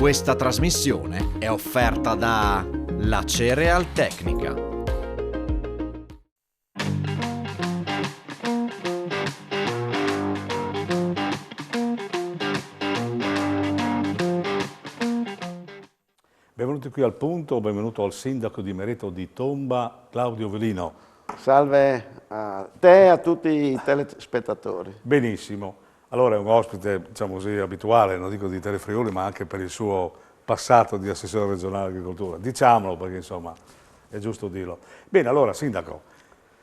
Questa trasmissione è offerta da La Cereal Tecnica. Benvenuti qui al Punto, benvenuto al sindaco di Mereto di Tomba, Claudio Velino. Salve a te e a tutti i telespettatori. Benissimo. Allora è un ospite, diciamo così, abituale, non dico di Telefriuli, ma anche per il suo passato di assessore regionale agricoltura. Diciamolo perché insomma è giusto dirlo. Bene, allora sindaco,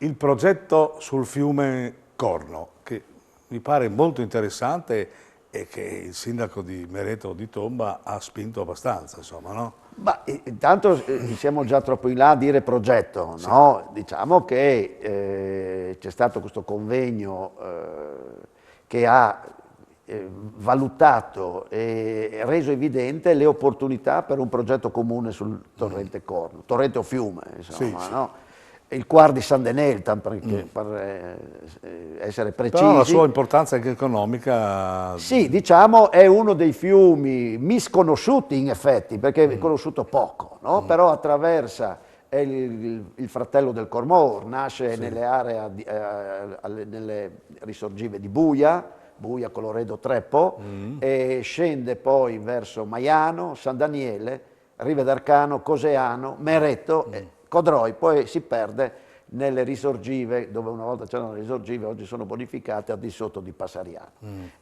il progetto sul fiume Corno, che mi pare molto interessante e che il sindaco di Mereto di Tomba ha spinto abbastanza, insomma, no? Ma intanto siamo già troppo in là a dire progetto, Sì. no? Diciamo che c'è stato questo convegno che ha valutato e reso evidente le opportunità per un progetto comune sul torrente Corno, torrente o fiume, insomma, Sì. no? Il Quar di San Denel, per essere precisi. Però la sua importanza anche economica... Sì, diciamo è uno dei fiumi misconosciuti in effetti, perché è conosciuto poco, no? Però attraversa il fratello del Cormor, nasce nelle aree, nelle risorgive di Buia, Colloredo, Treppo, e scende poi verso Maiano, San Daniele, Rive d'Arcano, Coseano, Mereto, Codroi, poi si perde nelle risorgive, dove una volta c'erano le risorgive, oggi sono bonificate, a di sotto di Passariano.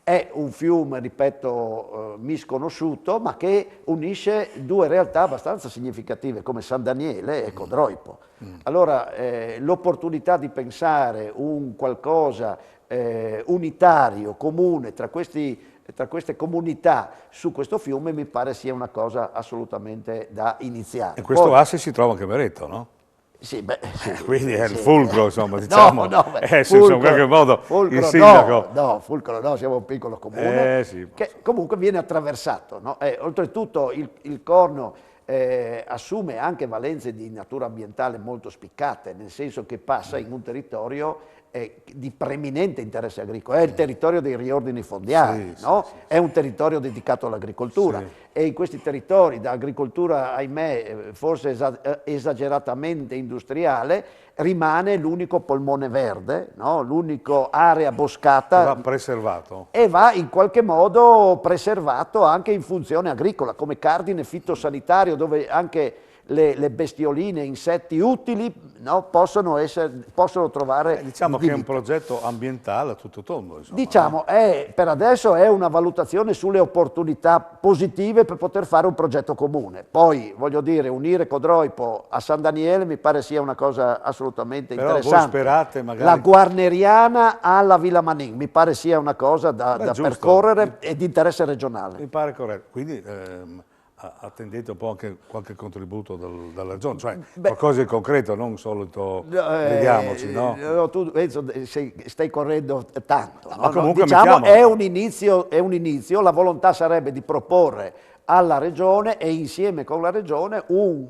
È un fiume, ripeto, misconosciuto, ma che unisce due realtà abbastanza significative come San Daniele e Codroipo. Allora, l'opportunità di pensare un qualcosa unitario, comune tra queste comunità su questo fiume mi pare sia una cosa assolutamente da iniziare. E questo asse si trova anche a Mereto, no? Sì, beh, sì, quindi è il sì. fulcro, insomma, diciamo, Fulcro, in qualche modo Fulcro il sindaco... no, Fulcro no, siamo un piccolo comune Sì. che comunque viene attraversato, no? Oltretutto il Corno assume anche valenze di natura ambientale molto spiccate, nel senso che passa in un territorio di preminente interesse agricolo, è il territorio dei riordini fondiari, no? È un territorio dedicato all'agricoltura e in questi territori da agricoltura, ahimè, forse esageratamente industriale, rimane l'unico polmone verde, no? L'unica area boscata. Che va preservato. E va in qualche modo preservato anche in funzione agricola, come cardine fitosanitario, dove anche le bestioline, insetti utili, no, possono trovare Diciamo che è un vita. progetto ambientale a tutto tondo. Insomma, Diciamo, per adesso è una valutazione sulle opportunità positive per poter fare un progetto comune. Poi, voglio dire, unire Codroipo a San Daniele mi pare sia una cosa assolutamente Però interessante. voi sperate magari... La Guarneriana alla Villa Manin mi pare sia una cosa da giusto. percorrere e di interesse regionale. Mi pare corretto. Quindi attendete un po' anche qualche contributo dalla regione, cioè qualcosa di concreto, non un solito vediamoci, no? Tu penso, stai correndo tanto. Ma comunque diciamo mettiamo... è un inizio, la volontà sarebbe di proporre alla regione e insieme con la regione un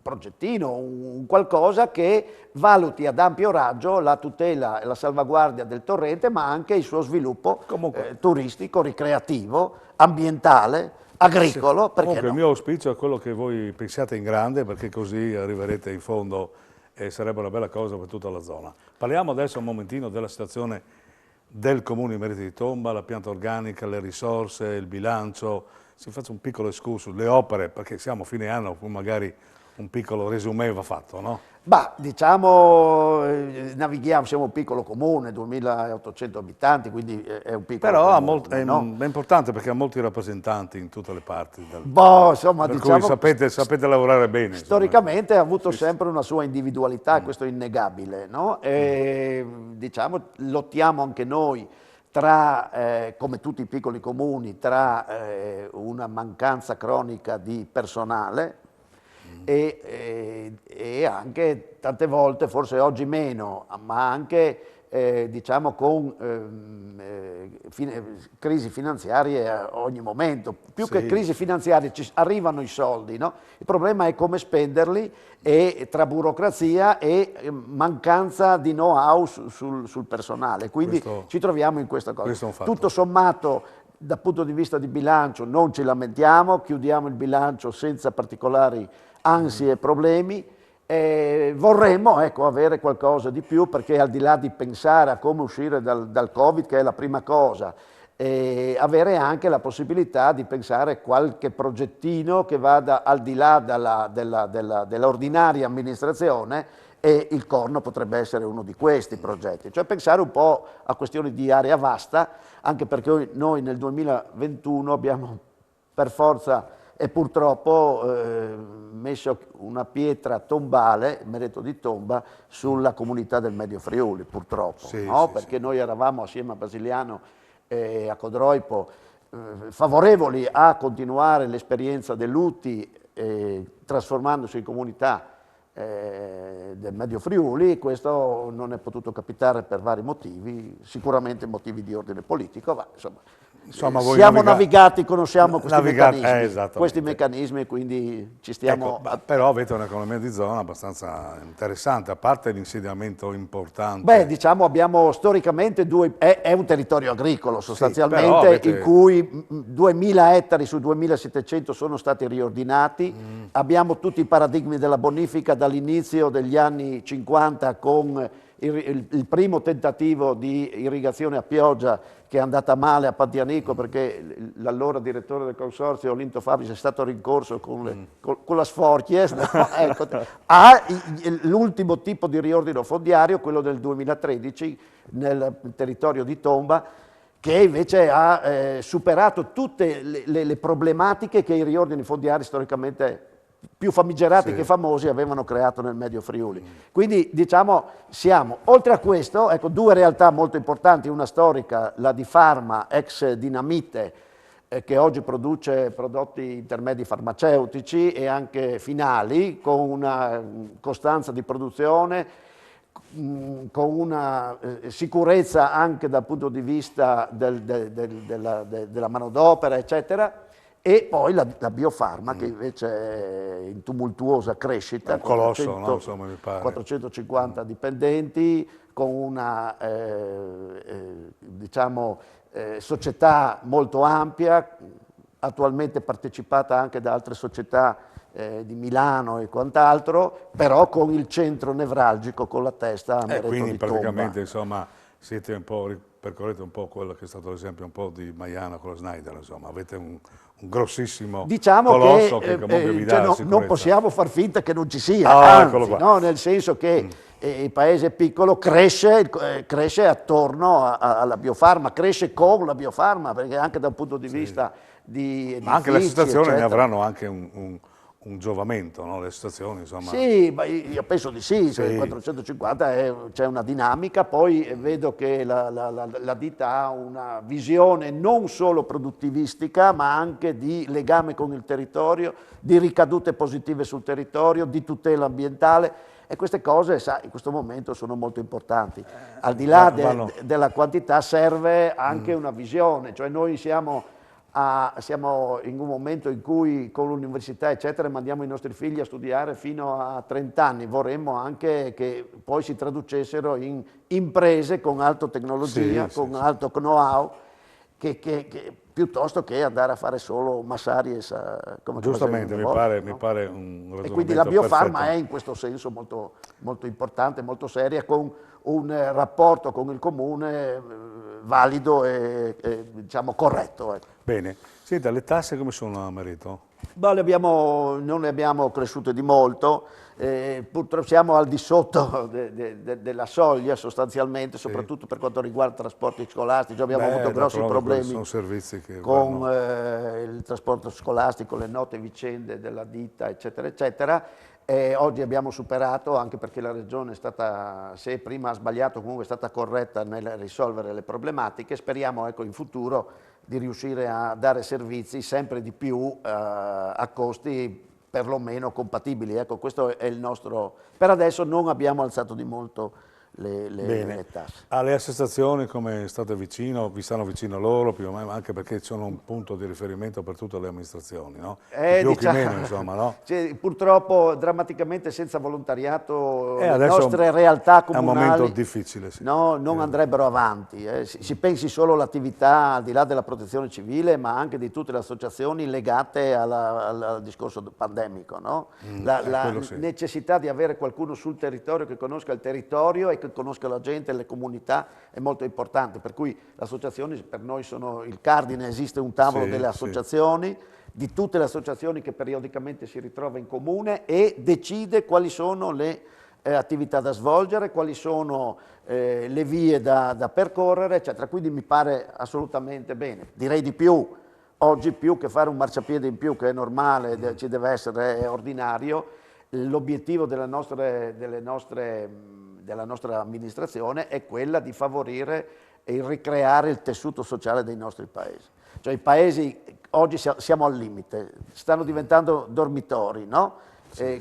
progettino, un qualcosa che valuti ad ampio raggio la tutela e la salvaguardia del torrente, ma anche il suo sviluppo turistico, ricreativo, ambientale, agricolo. Comunque no? il mio auspicio è quello che voi pensiate in grande, perché così arriverete in fondo e sarebbe una bella cosa per tutta la zona. Parliamo adesso un momentino della situazione del Comune di Mereto di Tomba, la pianta organica, le risorse, il bilancio. Si faccia un piccolo escursus, le opere, perché siamo a fine anno, magari un piccolo resumé va fatto, no? Bah, diciamo, navighiamo, siamo un piccolo comune, 2800 abitanti, quindi è un piccolo comune. Però è importante perché ha molti rappresentanti in tutte le parti. Insomma, per diciamo, cui sapete lavorare bene. Storicamente ha avuto sempre una sua individualità, questo è innegabile, no? E, diciamo, lottiamo anche noi tra, come tutti i piccoli comuni, tra una mancanza cronica di personale, e anche tante volte, forse oggi meno, ma anche diciamo con crisi finanziarie a ogni momento. Più che crisi finanziarie ci arrivano i soldi, no? Il problema è come spenderli, e tra burocrazia e mancanza di know-how sul personale. Quindi ci troviamo in questa cosa. Tutto sommato dal punto di vista di bilancio non ci lamentiamo, chiudiamo il bilancio senza particolari ansie e problemi. Vorremmo avere qualcosa di più, perché al di là di pensare a come uscire dal Covid, che è la prima cosa, avere anche la possibilità di pensare a qualche progettino che vada al di là dell'ordinaria amministrazione, e il Corno potrebbe essere uno di questi progetti, cioè pensare un po' a questioni di area vasta, anche perché noi nel 2021 abbiamo per forza e purtroppo messo una pietra tombale, merito di tomba, sulla comunità del Medio Friuli, purtroppo, Sì, no? sì, Perché sì. noi eravamo assieme a Basiliano e a Codroipo favorevoli a continuare l'esperienza dell'UTI trasformandosi in comunità del Medio Friuli. Questo non è potuto capitare per vari motivi, sicuramente motivi di ordine politico, ma Insomma, voi siamo navigati, conosciamo questi esattamente. meccanismi, e quindi ci stiamo... Ecco, però avete un'economia di zona abbastanza interessante, a parte l'insediamento importante. Beh, diciamo abbiamo storicamente è un territorio agricolo sostanzialmente, avete... in cui 2.000 ettari su 2.700 sono stati riordinati. Abbiamo tutti i paradigmi della bonifica dall'inizio degli anni 50, con il primo tentativo di irrigazione a pioggia, che è andata male a Pantianico, perché l'allora direttore del consorzio Olinto Fabris è stato rincorso con la Sforchies, no? Ecco, l'ultimo tipo di riordino fondiario, quello del 2013 nel territorio di Tomba, che invece ha superato tutte le problematiche che i riordini fondiari storicamente più famigerati che famosi avevano creato nel Medio Friuli. Quindi diciamo siamo, oltre a questo, ecco, due realtà molto importanti, una storica, la di Pharma, ex Dinamite, che oggi produce prodotti intermedi farmaceutici e anche finali, con una costanza di produzione, con una sicurezza anche dal punto di vista della manodopera, eccetera. E poi la Biofarma, che invece è in tumultuosa crescita, un colosso, no? Insomma, mi pare. 450 dipendenti, con una diciamo, società molto ampia, attualmente partecipata anche da altre società di Milano e quant'altro, però con il centro nevralgico, con la testa a Mereto quindi di Tomba. praticamente, insomma, siete un po', percorrete un po' quello che è stato l'esempio un po' di Maiana con la Schneider, insomma, avete un grossissimo colosso che comunque vi dà sicurezza. Non possiamo far finta che non ci sia, Eccolo anzi, qua. no? Nel senso che il paese piccolo cresce attorno alla Biofarma, cresce con la Biofarma, perché anche da un punto di vista di Ma anche le edifici, associazioni ne eccetera. avranno anche un giovamento, no? Le associazioni, insomma. Sì, ma io penso di sì, cioè 450 c'è una dinamica, poi vedo che la ditta ha una visione non solo produttivistica, ma anche di legame con il territorio, di ricadute positive sul territorio, di tutela ambientale, e queste cose, sai, in questo momento sono molto importanti. Al di là della quantità serve anche una visione, cioè noi siamo in un momento in cui con l'università eccetera mandiamo i nostri figli a studiare fino a 30 anni, vorremmo anche che poi si traducessero in imprese con alta tecnologia, con alto know-how, piuttosto che andare a fare solo massaries come Giustamente, mi pare un ragionamento e quindi la Biofarma perfetto. è in questo senso molto, molto importante, molto seria, con un rapporto con il comune valido e diciamo corretto. Ecco. Bene, senta, le tasse come sono a Merito? Non le abbiamo cresciute di molto, purtroppo siamo al di sotto della soglia sostanzialmente, soprattutto per quanto riguarda i trasporti scolastici. Abbiamo avuto grossi problemi sono servizi che con il trasporto scolastico, le note vicende della ditta, eccetera, eccetera. Oggi abbiamo superato, anche perché la Regione è stata, se prima ha sbagliato, comunque è stata corretta nel risolvere le problematiche. Speriamo, ecco, in futuro di riuscire a dare servizi sempre di più a costi perlomeno compatibili. Ecco, questo è il nostro... Per adesso non abbiamo alzato di molto Bene. le tasse. Alle associazioni come state vicino, vi stanno vicino loro più o meno, anche perché sono un punto di riferimento per tutte le amministrazioni, no? Chi più che meno, insomma, no? Cioè, purtroppo drammaticamente senza volontariato le Adesso nostre realtà comunali è un momento difficile, sì. no, non andrebbero avanti. Si pensi solo all'attività al di là della protezione civile, ma anche di tutte le associazioni legate al discorso pandemico. No? La quello sì. necessità di avere qualcuno sul territorio che conosca il territorio e che conosca la gente, le comunità, è molto importante. Per cui le associazioni per noi sono il cardine, esiste un tavolo Sì, delle associazioni, di tutte le associazioni che periodicamente si ritrova in comune e decide quali sono le attività da svolgere, quali sono le vie da percorrere, eccetera. Quindi mi pare assolutamente bene. Direi di più, oggi più che fare un marciapiede in più, che è normale, ci deve essere, è ordinario, l'obiettivo della nostra amministrazione è quella di favorire e ricreare il tessuto sociale dei nostri paesi. Cioè i paesi, oggi siamo al limite, stanno diventando dormitori, no?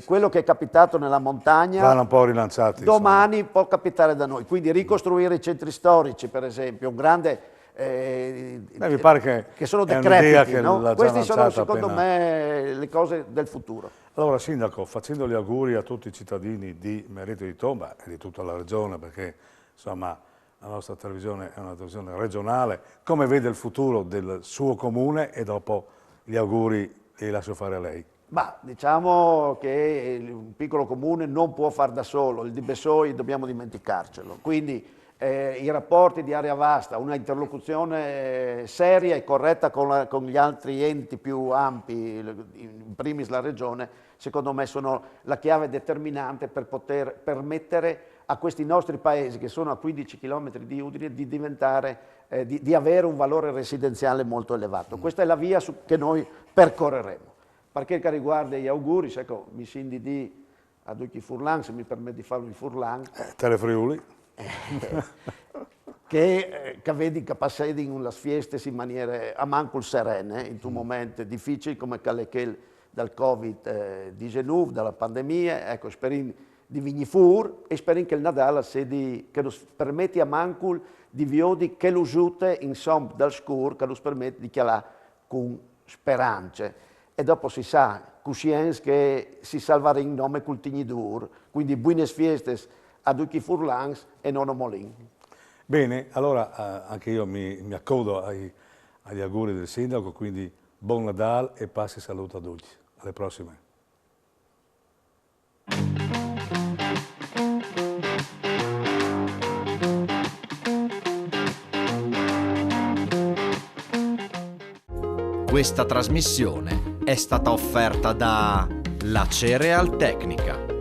Quello che è capitato nella montagna Vanno un po' rilanciati. domani può capitare da noi, quindi ricostruire i centri storici per esempio, un grande mi pare che sono è un'idea decrepiti, che no? l'ha già Questi sono lanciata secondo appena. me le cose del futuro. Allora, Sindaco, facendo gli auguri a tutti i cittadini di Merito di Tomba e di tutta la regione, perché insomma la nostra televisione è una televisione regionale, come vede il futuro del suo comune e dopo gli auguri li lascio fare a lei. Ma diciamo che un piccolo comune non può far da solo, il di Bessoi dobbiamo dimenticarcelo, quindi i rapporti di area vasta, una interlocuzione seria e corretta con gli altri enti più ampi, in primis la regione, secondo me sono la chiave determinante per poter permettere a questi nostri paesi che sono a 15 km di Udine di diventare, di avere un valore residenziale molto elevato. Questa è la via che noi percorreremo. Per quel che riguarda gli auguri, ecco, mi sindi di a Duchi Furlan, se mi permette di farlo in Furlan, Telefriuli. che vedi che passano in le feste in maniera a mancul serene, in un momento difficile come quel dal Covid-19, dalla pandemia, ecco, speriamo di venire fuori e speriamo che il Nadal che ci permette a mancul di viodi che lo giute insomma dal scur, che lo permette di chialare con speranze. E dopo si sa, coscienza che si salverà in nome col tignidur, quindi buone feste a Duchi Furlans e non a Molin. Bene, allora anche io mi accodo agli auguri del Sindaco, quindi buon Nadal e passi salute a tutti. Alle prossime. Questa trasmissione è stata offerta da La Cereal Tecnica.